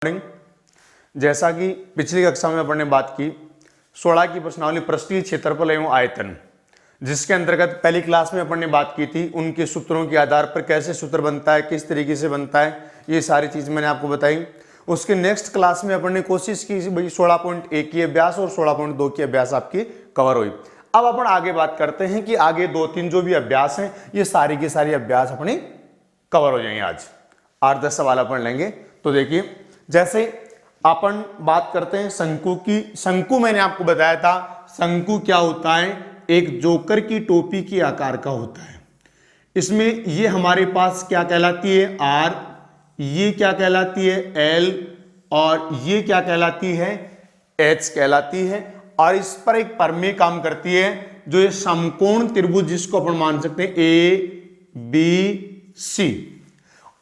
Morning. जैसा कि पिछली कक्षा में अपन ने बात की 16 की प्रश्नावली पृष्ठीय क्षेत्रफल एवं आयतन, जिसके अंतर्गत पहली क्लास में अपन ने बात की थी उनके सूत्रों के आधार पर कैसे सूत्र बनता है, किस तरीके से बनता है, ये सारी चीज मैंने आपको बताई। उसके नेक्स्ट क्लास में अपन ने कोशिश की भाई 16.1 की अभ्यास और 16.2 की अभ्यास आपकी कवर हुई। अब अपन आगे बात करते हैं कि आगे 2-3 जो भी अभ्यास हैं ये सारी की सारी अभ्यास अपनी कवर हो जाएंगे। आज 8-10 सवाल अपन लेंगे। तो देखिए, जैसे अपन बात करते हैं शंकु की। शंकु मैंने आपको बताया था, शंकु क्या होता है, एक जोकर की टोपी के आकार का होता है। इसमें ये हमारे पास क्या कहलाती है, आर, ये क्या कहलाती है, एल, और ये क्या कहलाती है, एच कहलाती है। और इस पर एक प्रमेय काम करती है जो ये समकोण त्रिभुज, जिसको अपन मान सकते हैं ए बी सी।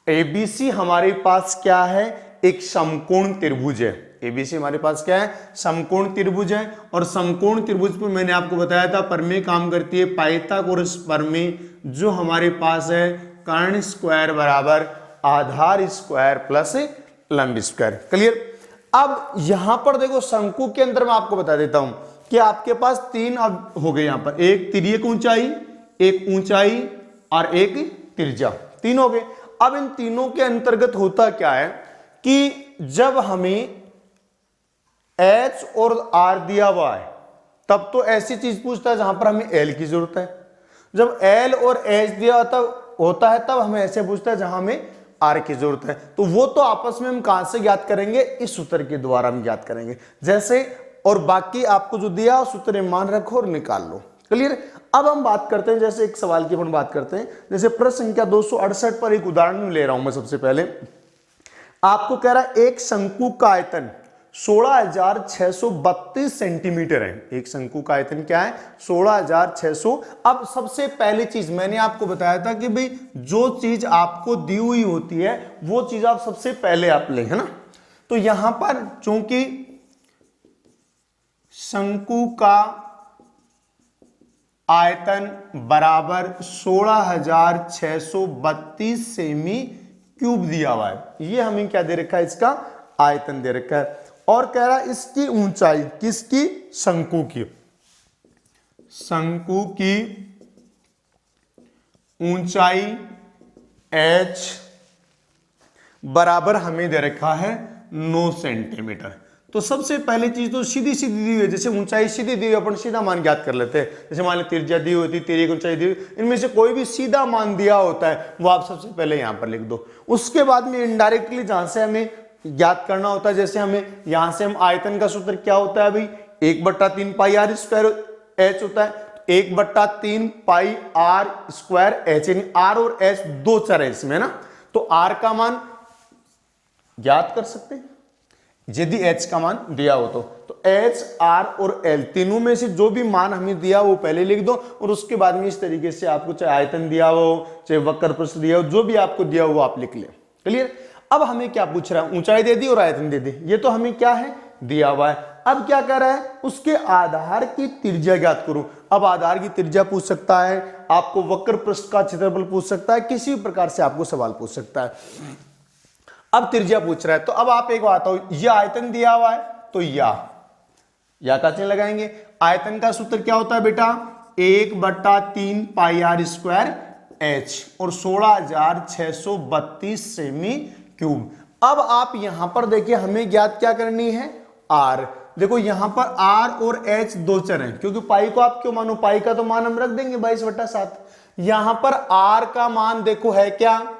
एबीसी हमारे पास क्या है, एक समकोण त्रिभुज है। एबीसी हमारे पास क्या है, समकोण त्रिभुज है। और समकोण त्रिभुज पर मैंने आपको बताया था प्रमेय काम करती है पाइथागोरस प्रमेय, जो हमारे पास है कर्ण स्क्वायर बराबर आधार स्क्वायर प्लस लंब स्क्वायर। क्लियर। अब यहां पर देखो, शंकु के अंदर मैं आपको बता देता हूं कि आपके पास तीन अब हो गए, यहां पर एक तिर्यक ऊंचाई, एक ऊंचाई और एक त्रिज्या, तीन हो गए। अब इन तीनों के अंतर्गत होता क्या है कि जब हमें H और R दिया हुआ है तब तो ऐसी चीज पूछता है जहां पर हमें L की जरूरत है। जब L और H दिया होता है तब हमें ऐसे पूछता है जहां हमें R की जरूरत है। तो वो तो आपस में हम कहां से ज्ञात करेंगे, इस सूत्र के द्वारा हम ज्ञात करेंगे। जैसे, और बाकी आपको जो दिया सूत्र में मान रखो और निकाल लो। क्लियर। अब हम बात करते हैं, जैसे एक सवाल की अपन बात करते हैं। जैसे प्रश्न संख्या 268 पर एक उदाहरण ले रहा हूं मैं। सबसे पहले आपको कह रहा है एक शंकु का आयतन 16,632 सेंटीमीटर है। एक शंकु का आयतन क्या है, 16,600। अब सबसे पहली चीज मैंने आपको बताया था कि भाई जो चीज आपको दी हुई होती है वो चीज आप सबसे पहले आप लें, है ना। तो यहां पर चूंकि शंकु का आयतन बराबर 16,632 सेमी क्यूब दिया हुआ है, ये हमें क्या दे रखा है, इसका आयतन दे रखा है। और कह रहा है इसकी ऊंचाई, किसकी, शंकु की, शंकु की ऊंचाई h बराबर हमें दे रखा है 9 सेंटीमीटर। तो सबसे पहली चीज तो सीधी सीधी दी हुई है, जैसे ऊंचाई सीधी दी हुई अपन सीधा मान ज्ञात कर लेते हैं। जैसे मान लो त्रिज्या दी होती, तिर्यक ऊंचाई दी हुई, इनमें से कोई भी सीधा मान दिया होता है वो आप सबसे पहले यहां पर लिख दो। उसके बाद में इनडायरेक्टली जहां से हमें ज्ञात करना होता है, जैसे हमें यहां से हम आयतन का सूत्र क्या होता है भाई, 1/3 पाई आर स्क्वायर एच होता है। 1/3 पाई आर स्क्वायर एच, यानी आर और एच दो चर है इसमें ना, तो आर का मान ज्ञात कर सकते हैं यदि एच का मान दिया हो तो एच, आर और एल तीनों में से जो भी मान हमें दिया वो पहले लिख दो। और उसके बाद में इस तरीके से आपको चाहे आयतन दिया हो, चाहे वक्र पृष्ठ दिया हो, जो भी आपको दिया हो वो आप लिख ले। क्लियर। अब हमें क्या पूछ रहा है, ऊंचाई दे दी और आयतन दे दी, ये तो हमें क्या है, दिया हुआ है। अब क्या कर रहा है, उसके आधार की त्रिज्या ज्ञात करो। अब आधार की त्रिज्या पूछ सकता है, आपको वक्र पृष्ठ का क्षेत्रफल पूछ सकता है, किसी भी प्रकार से आपको सवाल पूछ सकता है। अब त्रिज्या पूछ रहा है, तो अब आप एक बात हो, यह आयतन दिया हुआ है तो या का चिन्ह लगाएंगे। आयतन का सूत्र क्या होता है बेटा, 1/3 पाई आर स्क्वायर एच और 16,632 सेमी क्यूब। अब आप यहां पर देखिए हमें ज्ञात क्या करनी है, आर। देखो यहां पर आर और एच दो चर हैं, क्योंकि पाई को आप क्यों मानो, पाई का तो मान हम रख देंगे 22/7। यहां पर आर का मान देखो है क्या,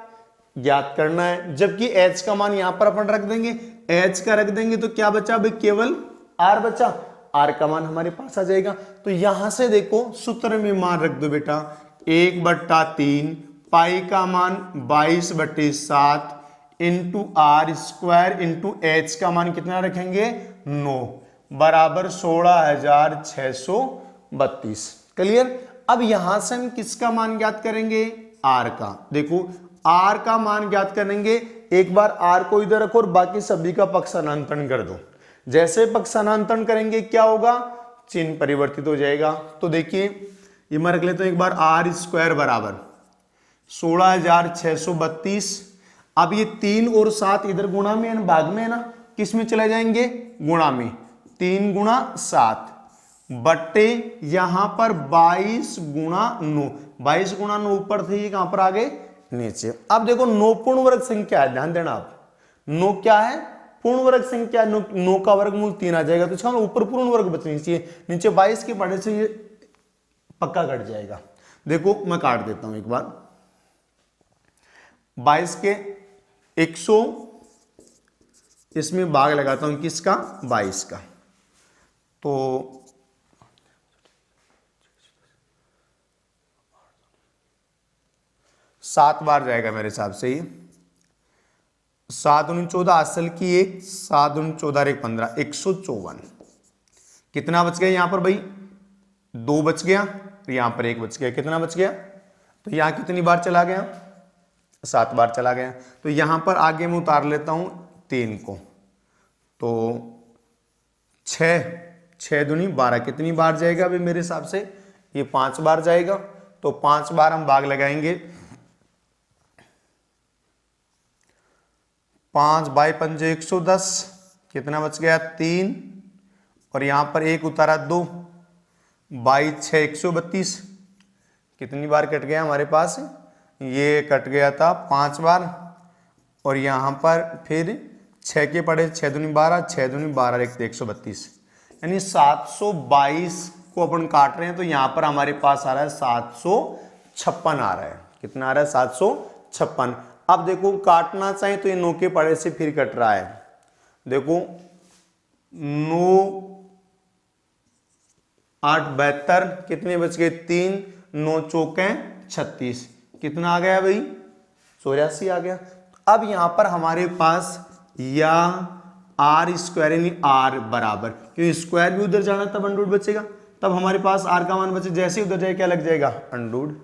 ज्ञात करना है, जबकि एच का मान यहां पर अपन रख देंगे, एच का रख देंगे तो क्या बचा भाई, केवल आर बचा। आर का मान हमारे पास आ जाएगा। तो यहां से देखो सूत्र में मान रख दो बेटा, 1/3 पाई का मान 22/7 into R square into H का मान कितना रखेंगे, 9 बराबर 16,632। क्लियर। अब यहां से हम किसका मान ज्ञात करेंगे, आर का। देखो आर का मान ज्ञात करेंगे, एक बार आर को इधर रखो और बाकी सभी का पक्षांतरण कर दो। जैसे पक्षांतरण करेंगे क्या होगा, चिन्ह परिवर्तित हो जाएगा। तो देखिए ये मैं रख लेता हूं एक बार, आर स्क्वायर बराबर 16,632 अब ये 3 और 7 इधर गुणा में है ना, भाग में है ना, किस में चले जाएंगे, गुणा में। 3 गुणा 7 बट्टे यहां पर 22 गुणा 9, 22 गुणा 9 ऊपर थे, ये कहां पर आ गए, नीचे। अब देखो 9 पूर्ण वर्ग संख्या है, ध्यान देना आप, 9 क्या है, पूर्ण वर्ग संख्या। 9 का वर्गमूल 3 आ जाएगा, तो इसका ऊपर पूर्ण वर्ग बचनी चाहिए, नीचे 22 के बढ़ने से ये पक्का कट जाएगा। देखो मैं काट देता हूं एक बार, 22 के 100, इसमें भाग लगाता हूं किसका, 22 का, तो 7 बार जाएगा मेरे हिसाब से ये। 7 दूनी 14 असल की 1, 7 दूनी 14 1 15, 154। कितना बच गया यहां पर भाई, 2 बच गया, यहां पर 1 बच गया, कितना बच गया, तो यहां कितनी बार चला गया, 7 बार चला गया। तो यहां पर आगे मैं उतार लेता हूं 3 को, तो 6 दूनी 12, कितनी बार जाएगा अभी मेरे हिसाब से, ये 5 बार जाएगा। तो 5 बार हम भाग लगाएंगे, 5 बाई 5 110, कितना बच गया 3, और यहां पर 1 उतारा 2, बाई 6 132, कितनी बार कट गया हमारे पास, ये कट गया था 5 बार, और यहां पर फिर 6 के पड़े, 6 दूनी 12, 6 दूनी 12 132, यानी 722 को अपन काट रहे हैं, तो यहां पर हमारे पास आ रहा है 756 आ रहा है, कितना आ रहा है 756। अब देखो काटना चाहे तो ये 9 के पड़े से फिर कट रहा है, देखो 9 8 72, कितने बच गए 3, 9 चौके 36, कितना आ गया भाई 84 आ गया। अब यहां पर हमारे पास या आर स्क्वायर यानी आर बराबर, क्योंकि स्क्वायर भी उधर जाना तब अंडरूट बचेगा, तब हमारे पास आर का मान बचे, जैसे उधर जाए क्या लग जाएगा अंडरूट।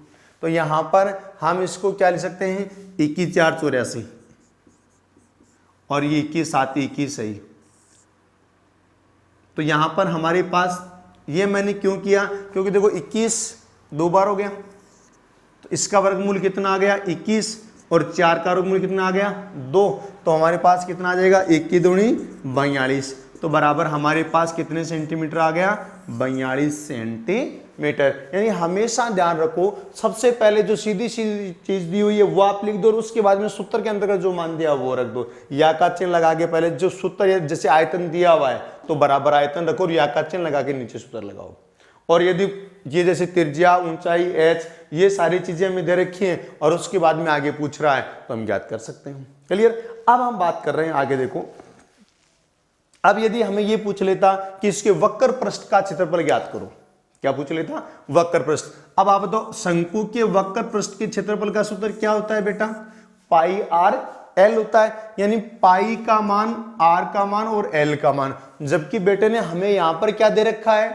तो यहां पर हम इसको क्या लिख सकते हैं, 21 4 84, और ये 21 7 21 सही। तो यहां पर हमारे पास ये मैंने क्यों किया, क्योंकि देखो 21 2 बार हो गया, तो इसका वर्गमूल कितना आ गया 21, और 4 का वर्गमूल कितना आ गया 2, तो हमारे पास कितना आ जाएगा 1 की दूनी 42, तो बराबर हमारे पास कितने सेंटीमीटर आ गया 42 सेंटीमीटर। यानी हमेशा ध्यान रखो, सबसे पहले जो सीधी सीधी चीज दी हुई है वो आप लिख दो, और उसके बाद में सूत्र के अंतर्गत जो मान दिया वो रख दो, या का चिन्ह लगा के पहले जो सूत्र, जैसे आयतन दिया हुआ है तो बराबर आयतन रखो, और या का चिन्ह लगा के नीचे सूत्र लगाओ। और यदि ये जैसे त्रिज्या ऊंचाई h ये सारी चीजें हमें दे रखी हैं और उसके बाद में आगे पूछ रहा है तो हम ज्ञात कर सकते हैं। क्लियर। अब हम बात कर रहे हैं आगे, देखो अब यदि हमें ये पूछ लेता कि इसके वक्र पृष्ठ का क्षेत्रफल ज्ञात करो, क्या पूछ लेता, वक्र पृष्ठ। अब आप बताओ शंकु के वक्र पृष्ठ के क्षेत्रफल का सूत्र क्या होता है बेटा, पाई आर एल होता है, यानी पाई का मान, आर का मान और एल का मान। जबकि बेटे ने हमें यहां पर क्या दे रखा है,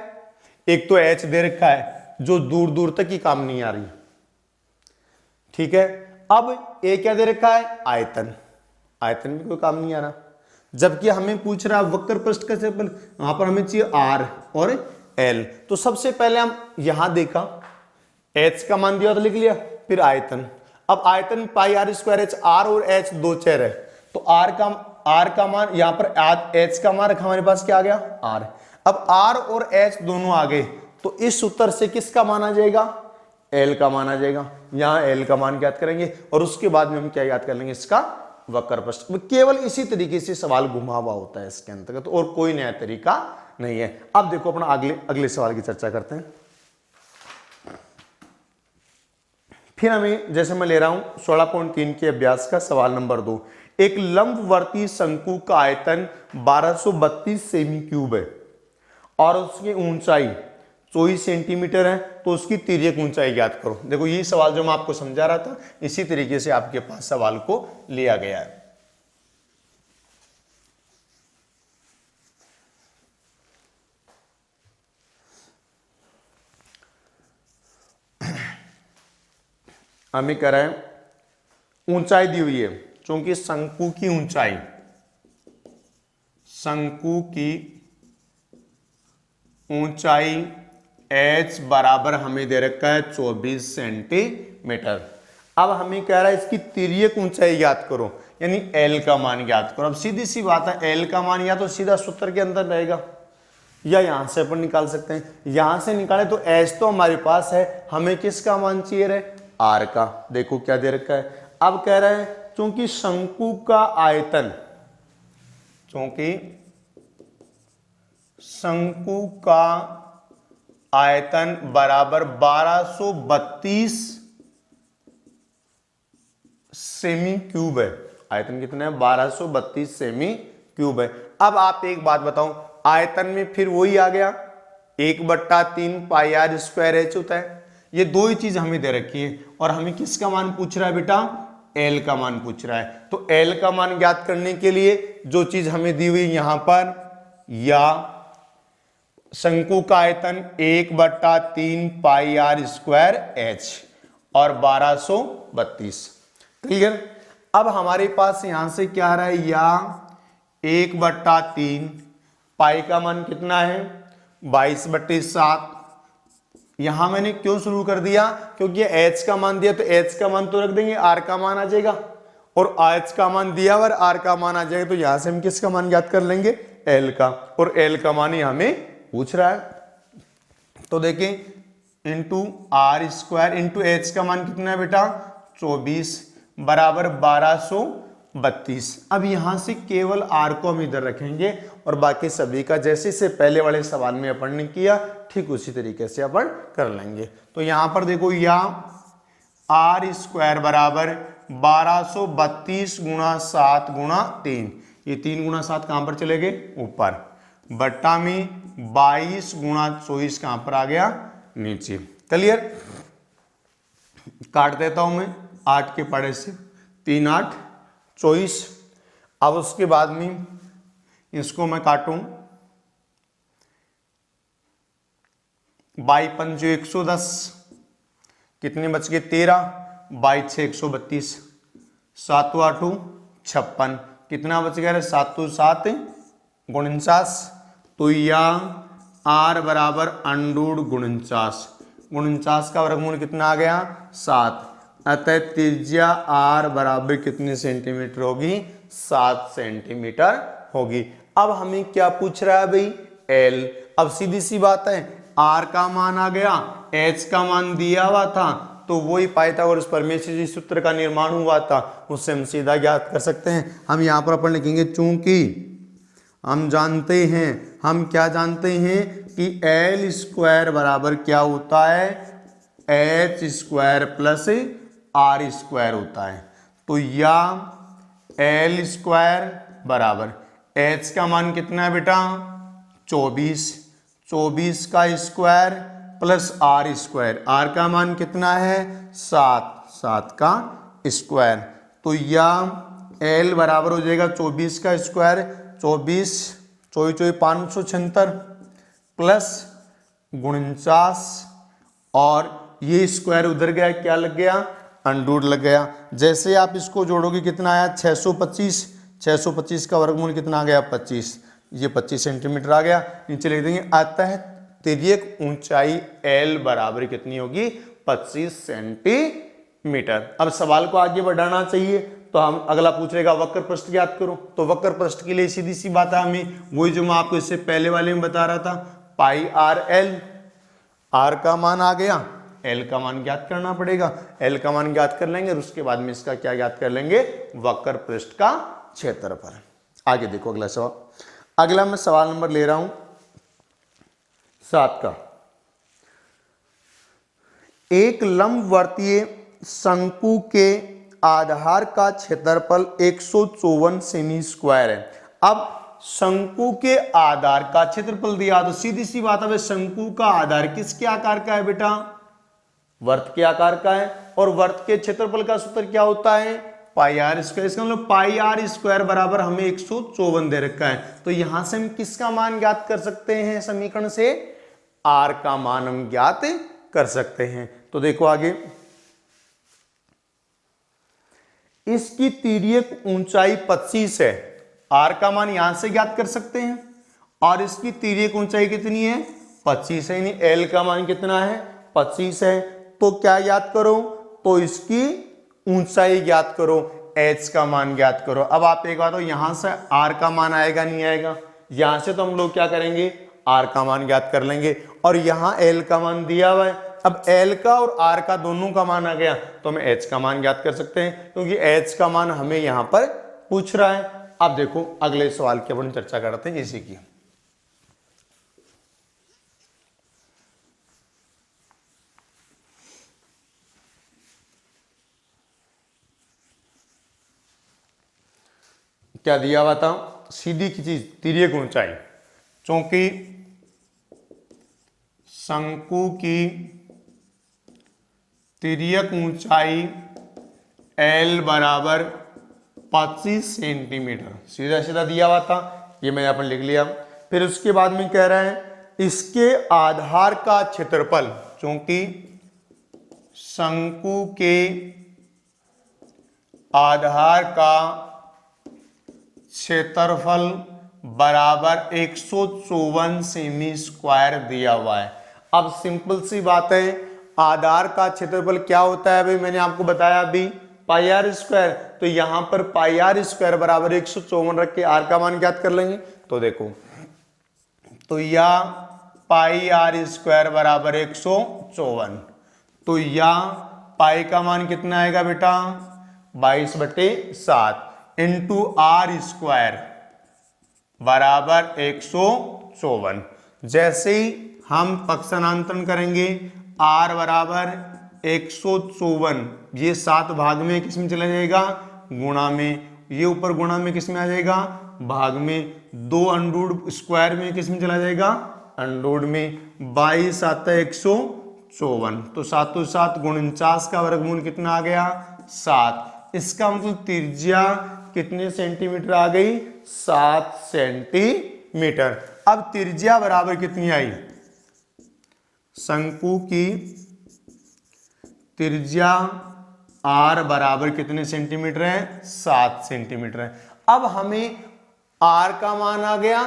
एक तो एच दे रखा है जो दूर दूर तक ही काम नहीं आ रही, ठीक है। अब ए क्या दे रखा है, आयतन, आयतन भी कोई काम नहीं आ रहा। जबकि हमें पूछ रहा वक्र पृष्ठ का क्षेत्रफल, वहां पर हमें चाहिए आर और एल। तो सबसे पहले हम यहां देखा एच का मान दिया तो लिख लिया, फिर आयतन। अब आयतन पाई आर स्क्वायर एच, आर और एच दो चर है, तो आर का मान यहां पर एच का मान रखा, हमारे पास क्या आ गया आर। अब आर और एच दोनों आ गए, तो इस सूत्र से किसका मान आ जाएगा, एल का मान आ जाएगा। यहां एल का मान ज्ञात करेंगे और उसके बाद में हम क्या याद कर लेंगे, इसका वक्र पृष्ठ। केवल इसी तरीके से सवाल घुमा हुआ होता है इसके अंतर्गत, और कोई नया तरीका नहीं है। अब देखो अपना अगले सवाल की चर्चा करते हैं। फिर हमें, जैसे मैं ले रहा हूं 16.3 के अभ्यास का सवाल नंबर 2। एक लंबवर्ती शंकु का आयतन 1232 सेमी क्यूब है और उसकी ऊंचाई 24 सेंटीमीटर है, तो उसकी तिर्यक ऊंचाई ज्ञात करो। देखो ये सवाल जो मैं आपको समझा रहा था, इसी तरीके से आपके पास सवाल को लिया गया है। हमें कह रहा है ऊंचाई दी हुई है, क्योंकि शंकु की ऊंचाई h बराबर हमें दे रखा है 24 सेंटीमीटर। अब हमें कह रहा है इसकी तिर्यक ऊंचाई ज्ञात करो, यानी एल का मान ज्ञात करो। अब सीधी सी बात है, एल का मान या तो सीधा सूत्र के अंदर रहेगा या यहां से अपन निकाल सकते हैं। यहां से निकाले तो एच तो हमारे पास है, हमें किसका मान चाहिए रहे, आर का। देखो क्या दे रखा है, अब कह रहे हैं चूंकि शंकु का आयतन, चूंकि शंकु का आयतन बराबर 1232 सेमी क्यूब है। आयतन कितना है, 1232 सेमी क्यूब है। अब आप एक बात बताओ, आयतन में फिर वही आ गया 1/3 पाई आर स्क्वायर एच होता है। ये दो ही चीज हमें दे रखी है और हमें किसका मान पूछ रहा है बेटा, एल का मान पूछ रहा है। तो एल का मान ज्ञात करने के लिए जो चीज हमें दी हुई यहां पर, या शंकु का आयतन 1/3 पाई आर स्क्वायर एच और 1232, क्लियर। अब हमारे पास यहां से क्या आ रहा है, या 1/3 पाई का मान कितना है 22/7। यहां मैंने क्यों शुरू कर दिया, क्योंकि एच का मान दिया तो एच का मान तो रख देंगे, आर का मान आ जाएगा, और एच का मान दिया और आर का मान आ जाएगा, तो यहां से हम किसका मान ज्ञात कर लेंगे, एल का। और एल का मान ही हमें पूछ रहा है। तो देखें into R square into H का मान कितना है बेटा 24 बराबर 1232। अब यहां से केवल आर को हम इधर रखेंगे और बाकी सभी का जैसे से पहले वाले सवाल में अपन ने किया ठीक उसी तरीके से अपन कर लेंगे। तो यहां पर देखो, या आर स्क्वायर बराबर 1232 गुणा 7 गुणा 3, ये 3 गुणा 7 कहां पर चले गए ऊपर, बट्टा में 22 गुणा 24 कहां पर आ गया नीचे, क्लियर। काट देता हूं मैं 8 के पड़े से, 3 8 24। अब उसके बाद में इसको मैं काटूं, 22 पंजे 110, कितने बच गए 13, 22 6 132, 7 8 56, कितना बच गया 7 7 49। तो या आर बराबर अंडूड 49 का वर्गमूल कितना आ गया 7। अतः त्रिज्या आर बराबर कितने सेंटीमीटर होगी 7 सेंटीमीटर होगी। अब हमें क्या पूछ रहा है भाई, एल। अब सीधी सी बात है, आर का मान आ गया, एच का मान दिया हुआ था, तो वही पाइथागोरस प्रमेय से जिस सूत्र का निर्माण हुआ था उससे हम सीधा ज्ञात कर सकते हैं। हम यहां पर अपन लिखेंगे चूंकि हम जानते हैं, हम क्या जानते हैं कि एल स्क्वायर बराबर क्या होता है, H square plus R square होता है। तो या एल स्क्वायर बराबर एच का मान कितना है बेटा 24 का square plus R square, R का मान कितना है 7 का स्क्वायर। तो या एल बराबर हो जाएगा 24 का स्क्वायर, 24 576 प्लस 49, और ये स्क्वायर उधर गया, क्या लग गया अंडूड लग गया। जैसे आप इसको जोड़ोगे कितना आया 625 का वर्गमूल कितना आ गया 25, ये 25 सेंटीमीटर आ गया। नीचे लिख देंगे अतः तिर्यक ऊंचाई एल बराबर कितनी होगी 25 सेंटीमीटर। अब सवाल को आगे बढ़ाना चाहिए, तो हम अगला पूछेगा वक्र पृष्ठ ज्ञात करो। तो वक्र पृष्ठ के लिए सीधी सी बात है, हमें वही जो मैं आपको इससे पहले वाले में बता रहा था, पाई आर एल, आर का मान आ गया, एल का मान ज्ञात करना पड़ेगा। एल का मान ज्ञात कर लेंगे और उसके बाद में इसका क्या ज्ञात कर लेंगे, वक्र पृष्ठ का क्षेत्रफल। आगे देखो अगला सवाल। अगला मैं सवाल नंबर ले रहा हूं 7 का। एक लंबवर्तीय शंकु के आधार का क्षेत्रफल 154 सेमी स्क्वायर है। अब शंकु के आधार का क्षेत्रफल दिया, तो सीधी सी बात है शंकु का आधार किसके आकार का है बेटा, वर्त के आकार का है, और वर्त के क्षेत्रफल का सूत्र क्या होता है पाई आर स्क्वायर। इसका मतलब पाई आर स्क्वायर बराबर हमें 154 दे रखा है। तो यहां से हम किसका मान ज्ञात कर सकते हैं, समीकरण से आर का मान हम ज्ञात कर सकते हैं। तो देखो आगे, इसकी तिर्यक ऊंचाई 25 है, आर का मान यहां से ज्ञात कर सकते हैं, और इसकी तिर्यक ऊंचाई कितनी है 25 है, यानी एल का मान कितना है 25 है। तो क्या याद करो, तो इसकी ऊंचाई ज्ञात करो, h का मान ज्ञात करो। अब आप एक बात हो, यहां से r का मान आएगा नहीं आएगा, यहां से तो हम लोग क्या करेंगे r का मान ज्ञात कर लेंगे, और यहां l का मान दिया हुआ है। अब l का और r का दोनों का मान आ गया तो हम h का मान ज्ञात कर सकते हैं, क्योंकि h का मान हमें यहां पर पूछ रहा है। अब देखो अगले सवाल की अपन चर्चा करते हैं इसी की। क्या दिया हुआ था, सीधी की चीज तिर्यक ऊंचाई, चूंकि शंकु की तिर्यक ऊंचाई L बराबर 25 सेंटीमीटर, सीधा सीधा दिया हुआ था, ये मैंने अपन लिख लिया। फिर उसके बाद में कह रहा है इसके आधार का क्षेत्रफल, चूंकि शंकु के आधार का क्षेत्रफल बराबर 154 सेमी स्क्वायर दिया हुआ है। अब सिंपल सी बात है, आधार का क्षेत्रफल क्या होता है, अभी मैंने आपको बताया अभी पाई आर स्क्वायर, तो यहां पर पाई आर स्क्वायर बराबर 154 रख के आर का मान ज्ञात कर लेंगे। तो देखो, तो या पाई आर स्क्वायर बराबर 154, तो या पाई का मान कितना आएगा बेटा 22/7 इंटू आर स्क्वायर बराबर 154। जैसे ही हम पक्षांतरण करेंगे r बराबर 154, ये 7 भाग में किस में चला जाएगा, गुणा में, ये ऊपर गुणा में किस में आ जाएगा, भाग में, 2 अंडूड स्क्वायर में किस में चला जाएगा, अंडूड में, 22 आता है 154, तो 7 7 49 का वर्गमूल कितना आ गया 7। इसका मतलब त्रिज्या कितने सेंटीमीटर आ गई, 7 सेंटीमीटर। अब त्रिज्या बराबर कितनी आई, शंकु की त्रिज्या r बराबर कितने सेंटीमीटर है, 7 सेंटीमीटर है। अब हमें r का मान आ गया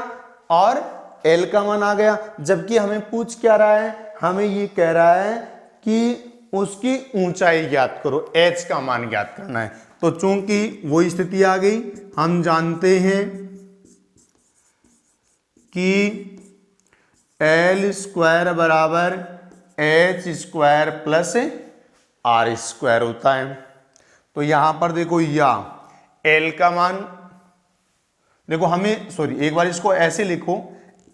और l का मान आ गया, जबकि हमें पूछ क्या रहा है, हमें ये कह रहा है कि उसकी ऊंचाई ज्ञात करो, h का मान ज्ञात करना है। तो चूंकि वो स्थिति आ गई, हम जानते हैं कि L स्क्वायर बराबर h square plus r square होता है। तो यहां पर देखो, या L का मान देखो, हमें सॉरी एक बार इसको ऐसे लिखो,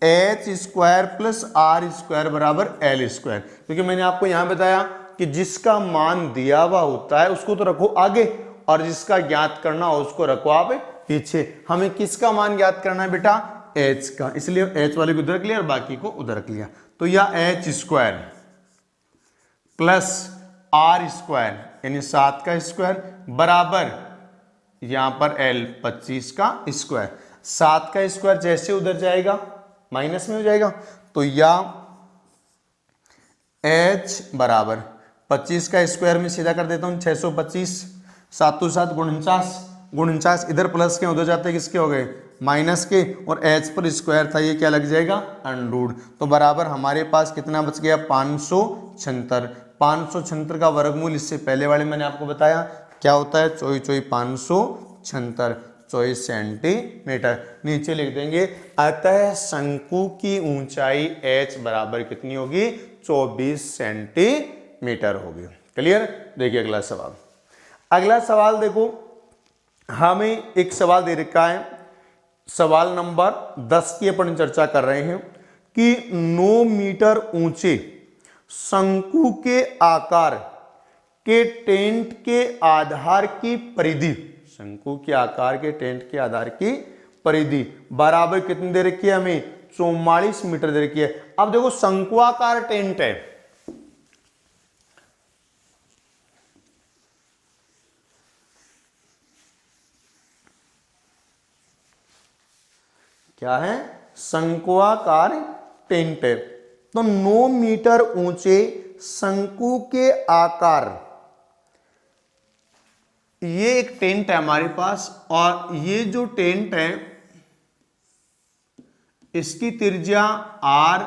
h square plus r square बराबर L स्क्वायर, क्योंकि मैंने आपको यहां बताया कि जिसका मान दिया हुआ होता है उसको तो रखो आगे, और जिसका ज्ञात करना हो उसको रखो आप पीछे। हमें किसका मान ज्ञात करना है बेटा, h का, इसलिए h वाले को उधर रख लिया और बाकी को उधर रख लिया। तो यह h square plus r square यानी 7 का स्क्वायर बराबर यहां पर L 25 का स्क्वायर। 7 का स्क्वायर जैसे उधर जाएगा माइनस में हो जाएगा, तो या h बराबर 25 का स्क्वायर में सीधा कर देता हूं 625, 7 7 49 इधर प्लस के उधर जाते किसके हो गए माइनस के, और h पर स्क्वायर था ये क्या लग जाएगा अंडूड, तो बराबर हमारे पास कितना बच गया 576। 576 का वर्गमूल इससे पहले वाले मैंने आपको बताया क्या होता है, 576 24 सेंटीमीटर। नीचे लिख देंगे अतः शंकु की ऊंचाई h बराबर कितनी होगी 24 सेंटीमीटर होगी। क्लियर। देखिए अगला सवाल, अगला सवाल देखो, हमें एक सवाल दे रखा है, सवाल नंबर 10 की अपन चर्चा कर रहे हैं कि 9 मीटर ऊंचे शंकु के आकार के टेंट के आधार की परिधि, शंकु के आकार के टेंट के आधार की परिधि बराबर कितनी दे रखी है हमें 44 मीटर दे रखी है। अब देखो शंकुआकार टेंट है, क्या है शंकुआकार टेंट है, तो 9 मीटर ऊंचे शंकु के आकार, ये एक टेंट है हमारे पास, और ये जो टेंट है इसकी त्रिज्या r,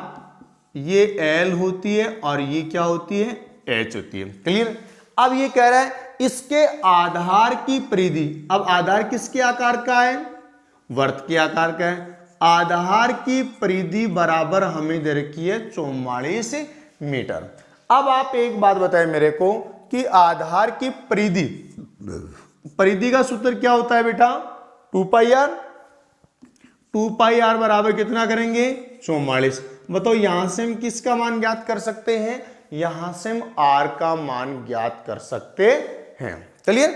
ये l होती है और ये क्या होती है h होती है। क्लियर। अब ये कह रहा है इसके आधार की परिधि, अब आधार किसके आकार का है, वर्त के आकार का है, आधार की परिधि बराबर हमें दे रखी है 44 मीटर। अब आप एक बात बताएं मेरे को कि आधार की परिधि, परिधि का सूत्र क्या होता है बेटा, 2 पाई आर, 2 पाई आर बराबर कितना करेंगे 44। बताओ यहां से हम किसका मान ज्ञात कर सकते हैं, यहां से हम आर का मान ज्ञात कर सकते हैं। चलिए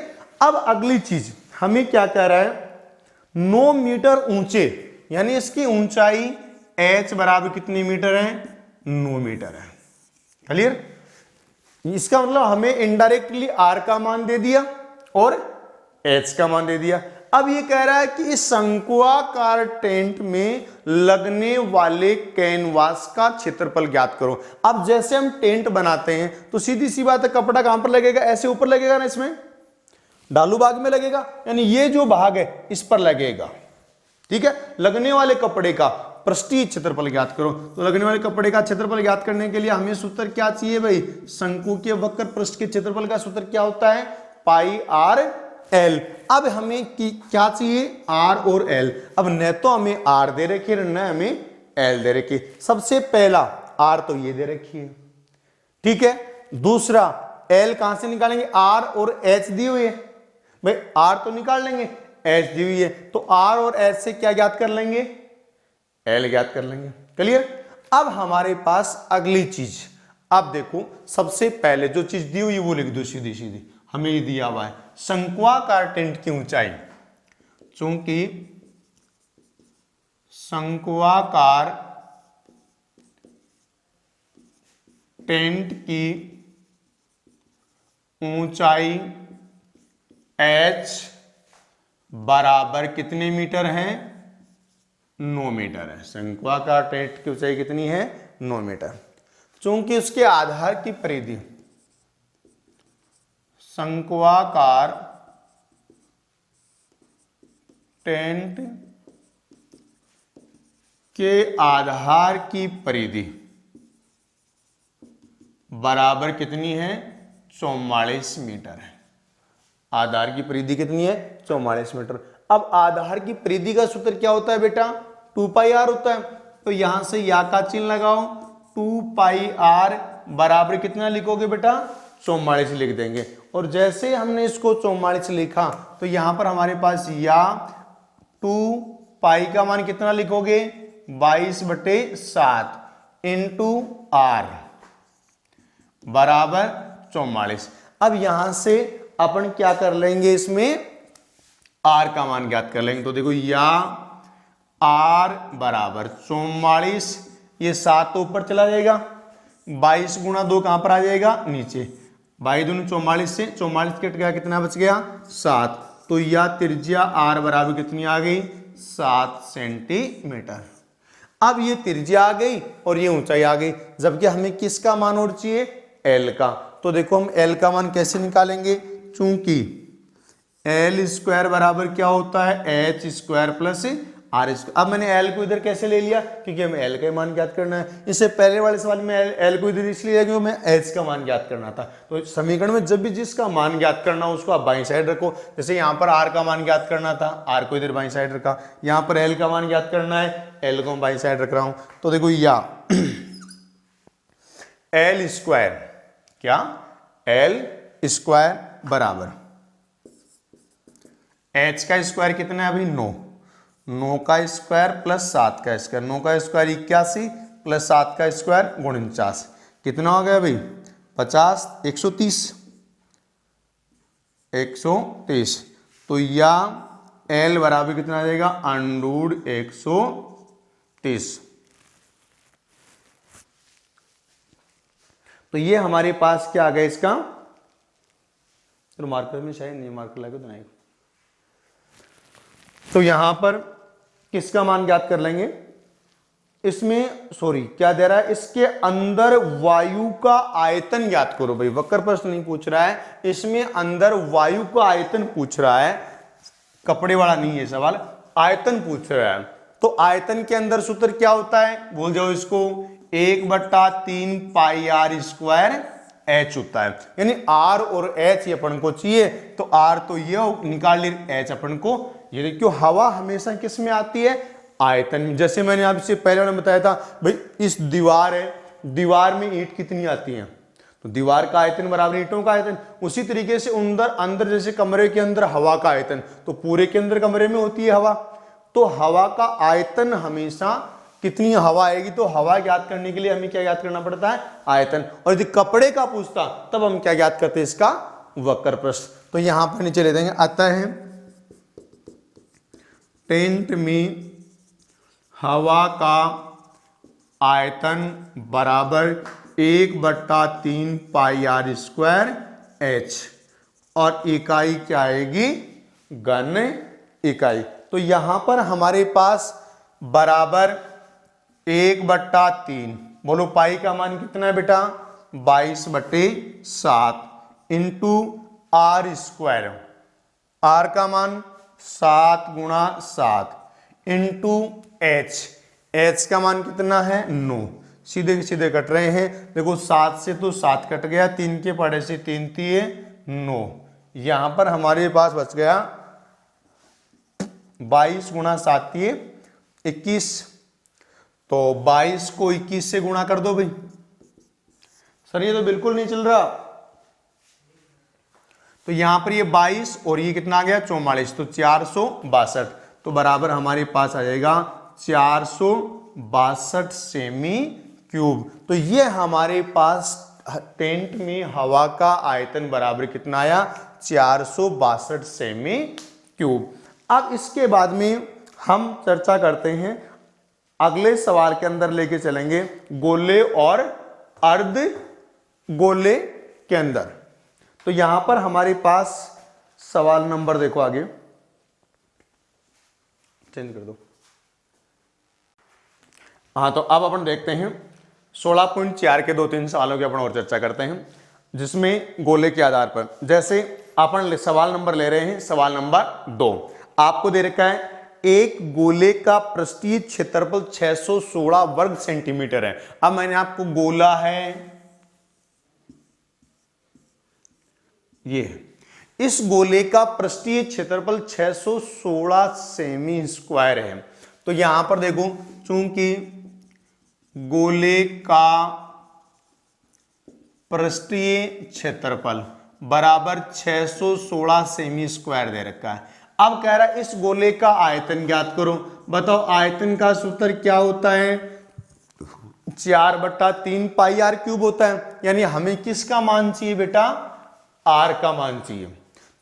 अब अगली चीज हमें क्या कह रहा है, 9 मीटर ऊंचे, यानी इसकी ऊंचाई h बराबर कितनी मीटर है, 9 मीटर है। क्लियर, इसका मतलब हमें इनडायरेक्टली r का मान दे दिया और h का मान दे दिया। अब ये कह रहा है कि इस शंक्वाकार टेंट में लगने वाले कैनवास का क्षेत्रफल ज्ञात करो। अब जैसे हम टेंट बनाते हैं तो सीधी सी बात है, कपड़ा कहां पर लगेगा, ऐसे ऊपर लगेगा ना, इसमें डालू भाग में लगेगा, यानी ये जो भाग है इस पर लगेगा। ठीक है, लगने वाले कपड़े का पृष्ठीय क्षेत्रफल ज्ञात करो। तो लगने वाले कपड़े का क्षेत्रफल ज्ञात करने के लिए हमें सूत्र क्या चाहिए भाई, शंकु के वक्र पृष्ठ के क्षेत्रफल का सूत्र क्या होता है, पाई आर एल। अब हमें क्या चाहिए, आर और एल। अब न तो हमें आर दे रखी है न हमें एल दे रखी है। सबसे पहला आर तो ये दे रखी है, ठीक है। दूसरा एल कहां से निकालेंगे, आर और एच दी हुई है भाई, आर तो निकाल लेंगे, एच दी हुई है तो आर और एच से क्या ज्ञात कर लेंगे, एल ज्ञात कर लेंगे। क्लियर। अब हमारे पास अगली चीज, अब देखो सबसे पहले जो चीज दी हुई वो लिख दो सीधी सीधी। हमें ये दिया हुआ है शंक्वाकार टेंट की ऊंचाई, चूंकि शंक्वाकार टेंट की ऊंचाई h बराबर कितने मीटर है, 9 मीटर है। शंक्वाकार टेंट की ऊंचाई कितनी है, 9 मीटर। चूंकि उसके आधार की परिधि, शंक्वाकार टेंट के आधार की परिधि बराबर कितनी है, 44 मीटर है। आधार की परिधि कितनी है, 44 मीटर। अब आधार की परिधि का सूत्र क्या होता है बेटा, 2 पाई आर होता है। तो यहां से या का चिन्ह लगाओ, 2 पाई आर बराबर कितना लिखोगे बेटा, 44 लिख देंगे। और जैसे हमने इसको 44 लिखा तो यहां पर हमारे पास या 2 पाई का मान कितना लिखोगे, 22/7 इंटू आर बराबर 44। अब यहां से अपन क्या कर लेंगे, इसमें आर का मान ज्ञात कर लेंगे। तो देखो या आर बराबर 44, ये 7 तो ऊपर चला जाएगा, 22 गुणा 2 कहां पर आ जाएगा, नीचे। 22 दूनी 44 से 44 कट गया, कितना बच गया, 7। तो या त्रिज्या आर बराबर कितनी आ गई, 7 सेंटीमीटर। अब ये त्रिज्या आ गई और ये ऊंचाई आ गई, जबकि हमें किसका मान और चाहिए, एल का। तो देखो हम एल का मान कैसे निकालेंगे, चूंकि एल स्क्वायर बराबर क्या होता है, H square plus R square. अब मैंने एल को इधर कैसे ले लिया, क्योंकि हमें एल का मान ज्ञात करना है। इससे पहले वाले सवाल में एल को इधर इसलिए क्योंकि हमें एच का मान ज्ञात करना था। तो समीकरण में जब भी जिसका मान ज्ञात करना हो उसको आप बाईं साइड रखो। जैसे यहाँ पर आर का मान ज्ञात करना था, आर को इधर बाईं साइड रखा। यहाँ पर एल का मान ज्ञात करना है, एल को बाईं साइड रख रहा हूं। तो देखो या एल स्क्वायर, क्या एल स्क्वायर बराबर एच का स्क्वायर कितना है अभी, 9 का स्क्वायर प्लस 7 का स्क्वायर, 9 का स्क्वायर 81 प्लस 7 का स्क्वायर 49, कितना हो गया भाई 50, 130। तो या एल बराबर कितना आ जाएगा, √130। तो ये हमारे पास क्या आ गया इसका, तो मार्कर में शायद नहीं, मार्कर लगे तो नहीं। तो यहां पर किसका मान ज्ञात कर लेंगे, इसमें सॉरी क्या दे रहा है, इसके अंदर वायु का आयतन ज्ञात करो। भाई वक्र प्रश्न नहीं पूछ रहा है, इसमें अंदर वायु का आयतन पूछ रहा है, कपड़े वाला नहीं है सवाल, आयतन पूछ रहा है। तो आयतन के अंदर सूत्र क्या होता है, भूल जाओ इसको, 1/3 पाई आर स्क्वायर H होता है, यानी R और H ये अपन को चाहिए, तो R तो ये निकाल ली, H अपन को ये। देखियो हवा हमेशा किस में आती है, आयतन में। जैसे मैंने आपसे पहले वाले में बताया था भाई, इस दीवार है, दीवार में ईंट कितनी आती है, तो दीवार का आयतन बराबर ईंटों का आयतन। उसी तरीके से अंदर जैसे कमरे के अंदर हवा का आयतन, तो पूरे के अंदर कमरे में होती है हवा, तो हवा का आयतन हमेशा कितनी हवा आएगी, तो हवा ज्ञात करने के लिए हमें क्या ज्ञात करना पड़ता है, आयतन। और यदि कपड़े का पूछता तब हम क्या ज्ञात करते हैं, इसका वक्र प्रस्थ। तो यहां पर नीचे ले देंगे, अतः टेंट में हवा का आयतन बराबर 1/3 पाई आर स्क्वायर एच, और इकाई क्या आएगी, घन इकाई। तो यहां पर हमारे पास बराबर 1/3, बोलो पाई का मान कितना है बेटा, 22/7 इंटू आर स्क्वायर, आर का मान 7 × 7 इंटू एच, एच का मान कितना है 9, सीधे सीधे कट रहे हैं। देखो 7 से तो 7 कट गया, 3 के पड़े से 3 तिये 9, यहां पर हमारे पास बच गया 22 × 7 तिये 21, तो 22 को 21 से गुणा कर दो भाई। सर ये तो बिल्कुल नहीं चल रहा, तो यहां पर ये 22 और ये कितना आ गया 44, तो 462, तो बराबर हमारे पास आ जाएगा 462 सेमी क्यूब। तो ये हमारे पास टेंट में हवा का आयतन बराबर कितना आया, 462 सेमी क्यूब। अब इसके बाद में हम चर्चा करते हैं, अगले सवाल के अंदर लेके चलेंगे गोले और अर्ध गोले के अंदर। तो यहां पर हमारे पास सवाल नंबर देखो, आगे चेंज कर दो। हाँ, तो अब अपन देखते हैं 16.4 के 2-3 सवालों की अपन और चर्चा करते हैं, जिसमें गोले के आधार पर, जैसे अपन सवाल नंबर ले रहे हैं, सवाल नंबर 2 आपको दे रखा है, एक गोले का पृष्ठीय क्षेत्रफल 616 वर्ग सेंटीमीटर है। अब मैंने आपको गोला है ये, इस गोले का पृष्ठीय क्षेत्रफल 616 सेमी स्क्वायर है। तो यहां पर देखो, चूंकि गोले का पृष्ठीय क्षेत्रफल बराबर 616 सेमी स्क्वायर दे रखा है। अब कह रहा है इस गोले का आयतन ज्ञात करो। बताओ आयतन का सूत्र क्या होता है, 4/3 पाई आर क्यूब होता है। यानी हमें किसका मान चाहिए बेटा, आर का मान चाहिए।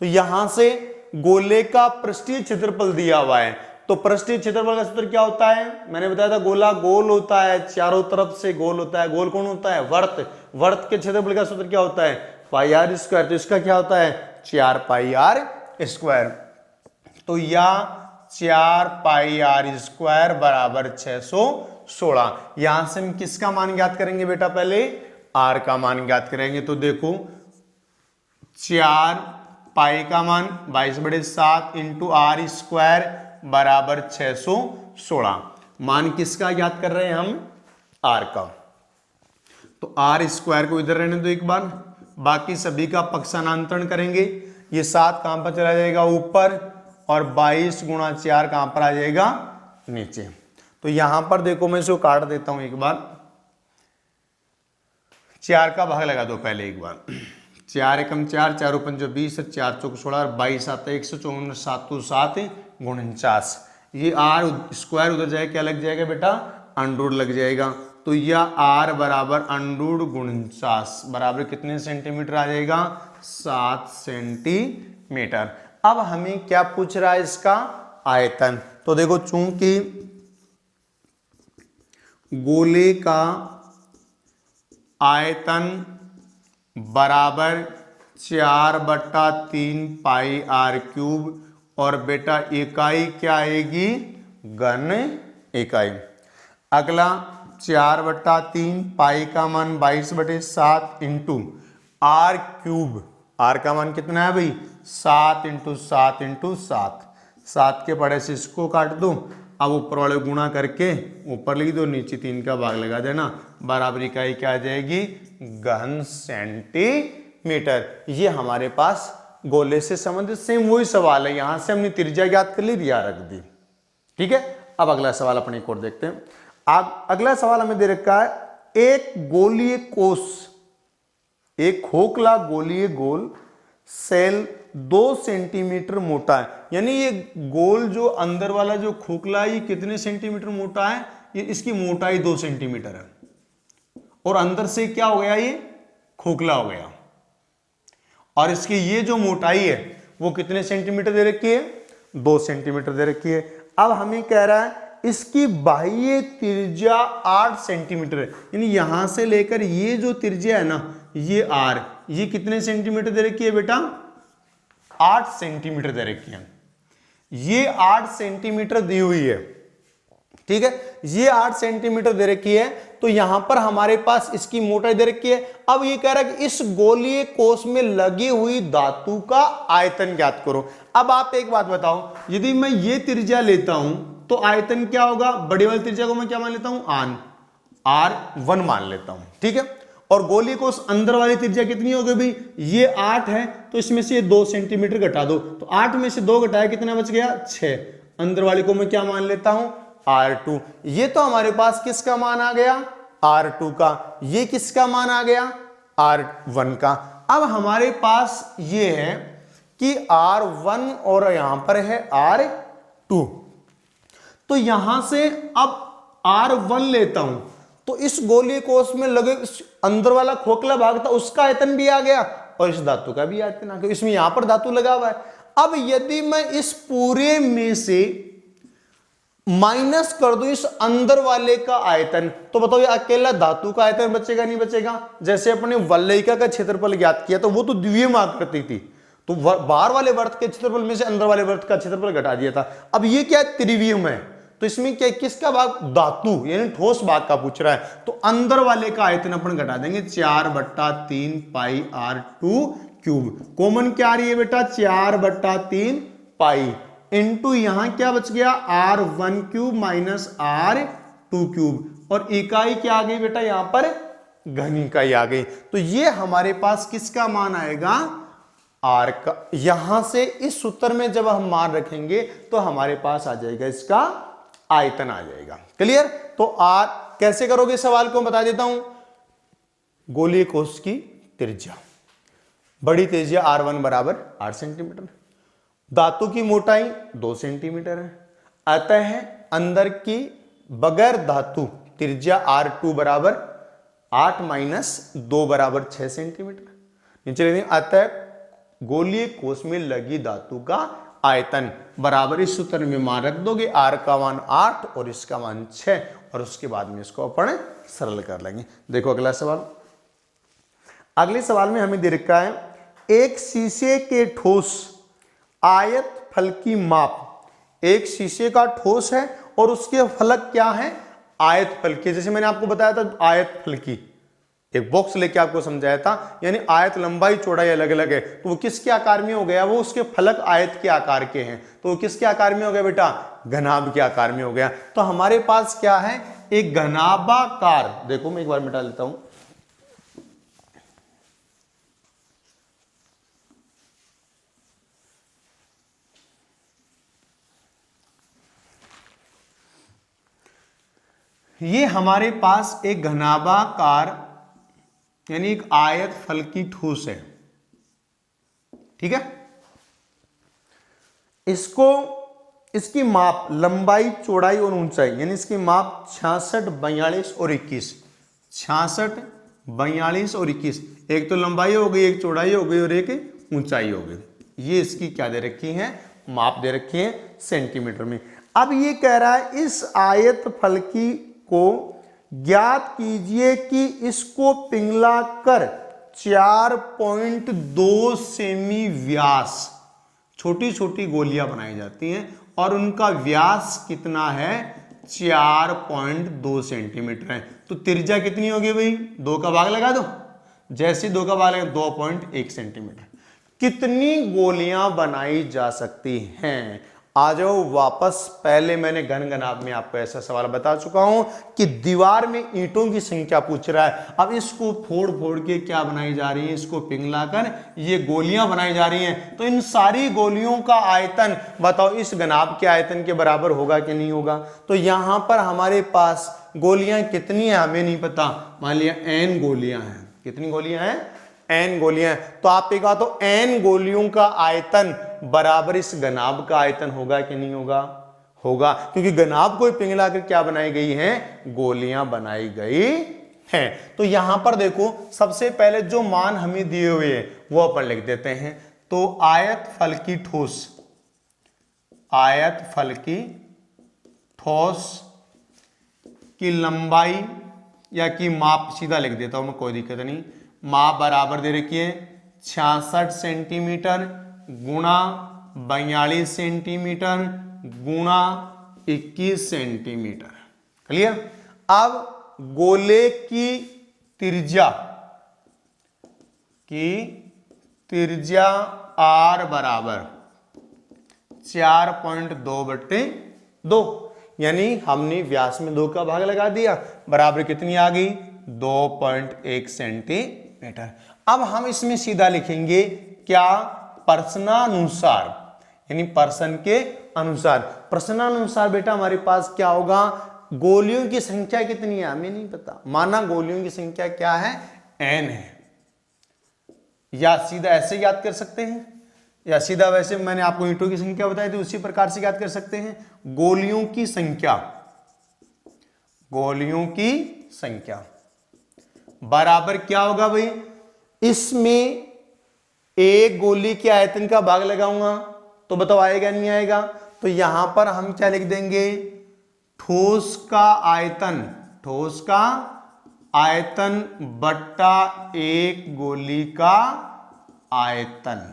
तो यहां से गोले का पृष्ठीय क्षेत्रफल दिया हुआ है, तो पृष्ठीय क्षेत्रफल का सूत्र क्या होता है, मैंने बताया था गोला गोल होता है, चारों तरफ से गोल होता है। गोल कौन होता है, वर्त, वर्त के क्षेत्रफल का सूत्र क्या होता है, पाई आर स्क्वायर। तो इसका क्या होता है 4 पाई आर स्क्वायर। तो या 4 पाई आर स्क्वायर बराबर 616। यहां से हम किसका मान ज्ञात करेंगे बेटा, पहले आर का मान ज्ञात करेंगे। तो देखो 4 पाई का मान 22/7 इंटू आर स्क्वायर बराबर 616। मान किसका ज्ञात कर रहे हैं हम, आर का। तो आर स्क्वायर को इधर रहने दो एक बार, बाकी सभी का पक्षांतरण करेंगे। ये 7 कहां पर चला जाएगा, ऊपर, और 22 × 4 कहां पर आ जाएगा, नीचे। तो यहां पर देखो मैं इसको काट देता हूं एक बार, 4 का भाग लगा दो पहले एक बार, 4 एकम 4, 4 5 20, 4 चौक 16, 22 आता 154, 7 7 49। ये आर स्क्वायर उधर जाएगा, क्या लग जाएगा बेटा, अंडरूट लग जाएगा। तो यह आर बराबर अंडरूट 49 बराबर कितने सेंटीमीटर आ जाएगा, 7 सेंटीमीटर। अब हमें क्या पूछ रहा है, इसका आयतन। तो देखो चूंकि गोले का आयतन बराबर 4/3 पाई आर क्यूब, और बेटा इकाई क्या आएगी, घन इकाई। अगला 4/3 पाई का मान 22/7 इंटू आर क्यूब, आर का मान कितना है भाई, 7 × 7 × 7, 7 के पड़े से इसको काट दो, अब ऊपर वाले गुणा करके ऊपर लिख दो, नीचे 3 का भाग लगा देना, बराबर इकाई क्या आ जाएगी, घन सेंटीमीटर। ये हमारे पास गोले से संबंधित सेम वही सवाल है, यहां से हमने त्रिज्या ज्ञात कर ली, रिया रख दी। ठीक है, अब अगला सवाल अपने एक और देखते हैं। अगला सवाल हमें दे रखा है, एक गोलीय कोष, एक खोखला गोलीय गोल सेल 2 सेंटीमीटर मोटा है, यानी ये गोल जो अंदर वाला जो खोखला है ये कितने सेंटीमीटर मोटा है, ये इसकी मोटाई 2 सेंटीमीटर है, और अंदर से क्या हो गया, ये खोखला हो गया, और इसकी ये जो मोटाई है वो कितने सेंटीमीटर दे रखी है, 2 सेंटीमीटर दे रखी है। अब हमें कह रहा है इसकी बाह्य त्रिज्या 8 सेंटीमीटर है, यानी यहां से लेकर ये जो त्रिज्या है ना, ये r, ये कितने सेंटीमीटर दे रखी है बेटा, 8 सेंटीमीटर दे रखी है। ये 8 सेंटीमीटर दी हुई है, ठीक है, ये 8 सेंटीमीटर दे रखी है, तो यहां पर हमारे पास इसकी मोटाई दे रखी है। अब ये कह रहा है कि इस गोलीय कोष में लगी हुई धातु का आयतन ज्ञात करो। अब आप एक बात बताओ, यदि मैं ये त्रिज्या लेता हूं तो आयतन क्या होगा, बड़ी वाली त्रिज्या को मैं क्या मान लेता हूं, R1 मान लेता हूं, ठीक है, और गोली को उस अंदर वाली त्रिज्या कितनी होगी भाई, ये 8 है, तो इसमें से 2 सेंटीमीटर घटा दो, तो 8 में से 2 घटाया कितना बच गया, 6, अंदर वाली को मैं क्या मान लेता हूं, R2। ये तो हमारे पास किसका मान आ गया, R2 का, ये किसका मान आ गया, R1 का। अब हमारे पास ये है कि R1 और यहां पर है R2, तो यहां से अब R1 लेता हूं तो इस गोलीय कोष में लगे अंदर वाला खोखला भाग था उसका आयतन भी आ गया और इस धातु का भी आयतन आ गया, इसमें यहां पर धातु लगा हुआ है। अब यदि मैं इस पूरे में से माइनस कर दूं इस अंदर वाले का आयतन, तो बताओ ये अकेला धातु का आयतन बचेगा नहीं बचेगा। जैसे अपने वलयिका का क्षेत्रफल ज्ञात किया तो वो तो द्वितीय आकृति थी, तो बाहर वाले वृत्त के क्षेत्रफल में से अंदर वाले वृत्त का क्षेत्रफल घटा दिया था। अब ये क्या है, त्रिवियम है, तो इसमें क्या किसका भाग, धातु यानी ठोस भाग का पूछ रहा है, तो अंदर वाले का आयतन अपन घटा देंगे 4/3 पाई R2 क्यूब। कॉमन क्या आ रही है बेटा, 4/3 पाई इंटू यहां क्या बच गया, R1 cube minus R2 cube, और इकाई क्या आ गई बेटा, यहां पर घन इकाई आ गई। तो ये हमारे पास किसका मान आएगा, R का। यहां से इस सूत्र में जब हम मान रखेंगे तो हमारे पास आ जाएगा इसका आयतन आ जाएगा। क्लियर। तो R कैसे करोगे सवाल को बता देता हूं, गोलीय कोष की त्रिज्या, बड़ी त्रिज्या R1 बराबर 8 सेंटीमीटर, धातु की मोटाई 2 सेंटीमीटर है, अतः अंदर की बगैर धातु त्रिज्या R2 बराबर 8 माइनस 2 बराबर 6 सेंटीमीटर। नीचे लिखेंगे अतः गोलीय कोष में लगी धातु का आयतन बराबर, इस सूत्र में मान रख दोगे, R का मान 8 और इसका मान 6, और उसके बाद में इसको अपन सरल कर लेंगे। देखो अगला सवाल, अगले सवाल में हमें दे रखा है, एक शीशे के ठोस आयत फल की माप, एक शीशे का ठोस है और उसके फलक क्या है, आयत फल के। जैसे मैंने आपको बताया था आयत फल की, एक बॉक्स लेके आपको समझाया था, यानी आयत लंबाई चौड़ाई अलग अलग है, तो वो किसके आकार में हो गया, वो उसके फलक आयत के आकार के हैं, तो वो किसके आकार में हो गया बेटा, घनाभ के आकार में हो गया। तो हमारे पास क्या है, एक घनाभाकार, देखो मैं एक बार मिटा लेता हूं, ये हमारे पास एक घनाभाकार यानी एक आयत फल की ठोस है, ठीक है। इसको इसकी माप लंबाई चौड़ाई और ऊंचाई, यानी इसकी माप 66, 42 और 21, 66, 42 और 21, एक तो लंबाई हो गई, एक चौड़ाई हो गई और एक ऊंचाई हो गई। ये इसकी क्या दे रखी है, माप दे रखी है सेंटीमीटर में। अब ये कह रहा है इस आयत फल की को ज्ञात कीजिए कि इसको पिघला कर 4.2 सेमी व्यास छोटी छोटी गोलियां बनाई जाती हैं और उनका व्यास कितना है, 4.2 सेंटीमीटर है। तो त्रिज्या कितनी होगी भाई, 2 का भाग लगा दो, जैसे 2 का भाग लगा 2.1 सेंटीमीटर। कितनी गोलियां बनाई जा सकती हैं, आ जाओ वापस। पहले मैंने घनघनाभ में आपको ऐसा सवाल बता चुका हूं कि दीवार में ईंटों की संख्या पूछ रहा है। अब इसको फोड़ फोड़ के क्या बनाई जा रही है, इसको पिघलाकर ये गोलियां बनाई जा रही हैं। तो इन सारी गोलियों का आयतन बताओ इस घनाभ के आयतन के बराबर होगा कि नहीं होगा। तो यहां पर हमारे पास गोलियां कितनी है हमें नहीं पता, मान लिया n गोलियां हैं। कितनी गोलियां हैं, n गोलियां। तो आप एक बात, तो n गोलियों का आयतन बराबर इस घनाभ का आयतन होगा कि नहीं होगा, होगा, क्योंकि घनाभ को पिघला कर क्या बनाई गई है, गोलियां बनाई गई हैं। तो यहां पर देखो सबसे पहले जो मान हमें दिए हुए हैं वो अपन लिख देते हैं। तो आयत फल की ठोस, आयत फल की ठोस की लंबाई या की माप सीधा लिख देता हूं मैं, कोई दिक्कत नहीं। माप बराबर दे रखी है 66 सेंटीमीटर गुणा 42 सेंटीमीटर गुणा 21 सेंटीमीटर। क्लियर। अब गोले की त्रिज्या r बराबर 4.2/2, यानी हमने व्यास में 2 का भाग लगा दिया, बराबर कितनी आ गई, 2.1 सेंटीमीटर। अब हम इसमें सीधा लिखेंगे क्या, प्रश्नानुसार, यानी प्रश्न के अनुसार। प्रश्नानुसार बेटा हमारे पास क्या होगा, गोलियों की संख्या कितनी है हमें नहीं पता, माना गोलियों की संख्या क्या है, n है। या सीधा ऐसे याद कर सकते हैं, या सीधा वैसे मैंने आपको ईंटों की संख्या बताई थी उसी प्रकार से याद कर सकते हैं। गोलियों की संख्या, गोलियों की संख्या बराबर क्या होगा भाई, इसमें एक गोली के आयतन का भाग लगाऊंगा तो बताओ आएगा नहीं आएगा। तो यहां पर हम क्या लिख देंगे, ठोस का आयतन, ठोस का आयतन बट्टा एक गोली का आयतन।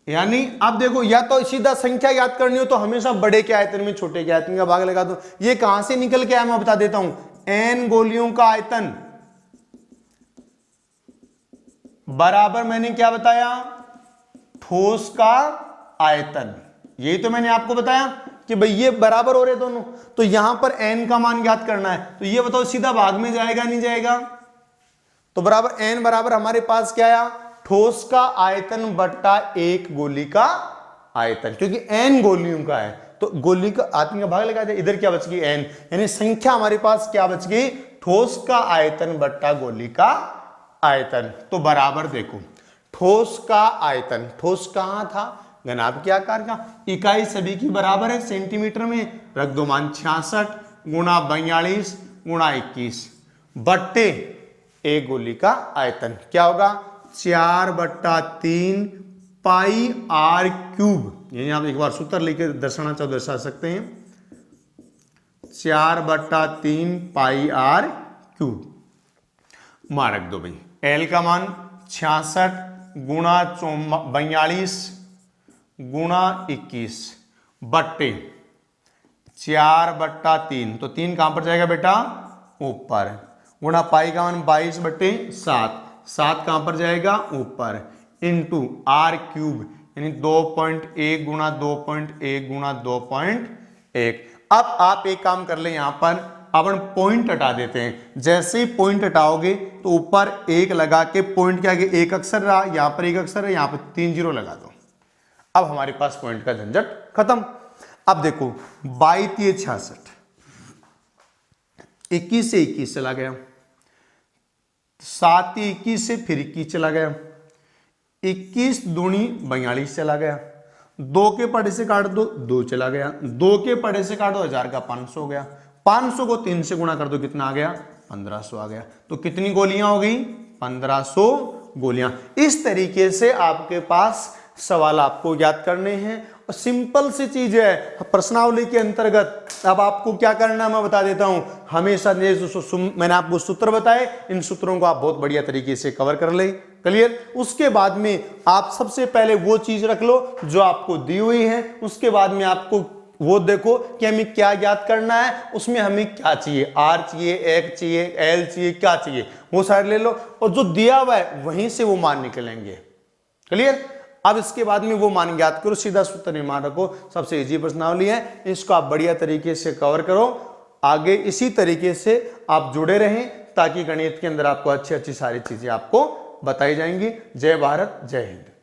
यानी अब देखो, या तो सीधा संख्या याद करनी हो तो हमेशा बड़े के आयतन में छोटे के आयतन का भाग लगा दो। ये कहां से निकल के आया मैं बता देता हूं, n गोलियों का आयतन बराबर मैंने क्या बताया, ठोस का आयतन। यही तो मैंने आपको बताया कि भाई ये बराबर हो रहे दोनों। तो यहां पर n का मान ज्ञात करना है, तो ये बताओ सीधा भाग में जाएगा नहीं जाएगा। तो बराबर n बराबर हमारे पास क्या आया, ठोस का आयतन बट्टा एक गोली का आयतन, क्योंकि n गोलियों का है तो गोली का आयतन का भाग लगा दिया। इधर क्या बच गई, n, यानी संख्या हमारे पास क्या बच गई, ठोस का आयतन बट्टा गोली का आयतन। तो बराबर देखो, ठोस का आयतन, ठोस कहां था, घनाभ के आकार का, इकाई सभी की बराबर है सेंटीमीटर में, रख दो मान 66 गुणा 42 गुणा 21 बट्टे एक गोली का आयतन क्या होगा, 4/3 पाई r क्यूब। यानी आप एक बार सूत्र लेकर दर्शाना चाहो दर्शा सकते हैं, 4/3 पाई r क्यूब। मान रख दो भाई, l का मान 66 गुणा 42 गुणा 21 बट्टे 4/3, तो 3 कहां पर जाएगा बेटा, ऊपर, गुणा पाई का मान 22/7, 7 कहां पर जाएगा, ऊपर, इंटू r क्यूब, यानी 2.1 गुणा 2.1 गुणा 2.1। अब आप एक काम कर ले, यहां पर अपन पॉइंट हटा देते हैं। जैसे ही पॉइंट हटाओगे तो ऊपर 1 लगा के पॉइंट के आगे एक अक्षर रहा, यहां पर एक अक्षर है, यहां पर 3 जीरो लगा दो। अब हमारे पास पॉइंट का झंझट खत्म। अब देखो 22 66, 21 से 21 चला गया, 7 21 से फिर 21 चला गया, 21 दूनी 42 चला गया, 2 के पढ़े से काट दो 2 चला गया, 2 के पढ़े से काटो 1000 का 500 हो गया, 500 को 3 से गुणा कर दो कितना आ गया, 1500 आ गया। तो कितनी गोलियां हो गई, 1500 गोलियां। इस तरीके से आपके पास सवाल आपको याद करने हैं और सिंपल सी चीज है प्रश्नावली के अंतर्गत। अब आपको क्या करना है मैं बता देता हूं, हमेशा मैंने आपको सूत्र बताए, इन सूत्रों को आप बहुत बढ़िया तरीके से कवर कर ले। क्लियर। उसके बाद में आप सबसे पहले वो चीज रख लो जो आपको दी हुई है, उसके बाद में आपको वो देखो कि हमें क्या याद करना है, उसमें हमें क्या चाहिए, r चाहिए, x चाहिए, l चाहिए, क्या चाहिए वो साइड ले लो और जो दिया हुआ है वहीं से वो मान निकलेंगे। क्लियर। अब इसके बाद में वो मान ज्ञात करो, सीधा सूत्र निर्माण रखो, सबसे इजी प्रश्नावली है, इसको आप बढ़िया तरीके से कवर करो। आगे इसी तरीके से आप जुड़े रहें ताकि गणित के अंदर आपको अच्छी अच्छी सारी चीजें आपको बताई जाएंगी। जय भारत, जय हिंद।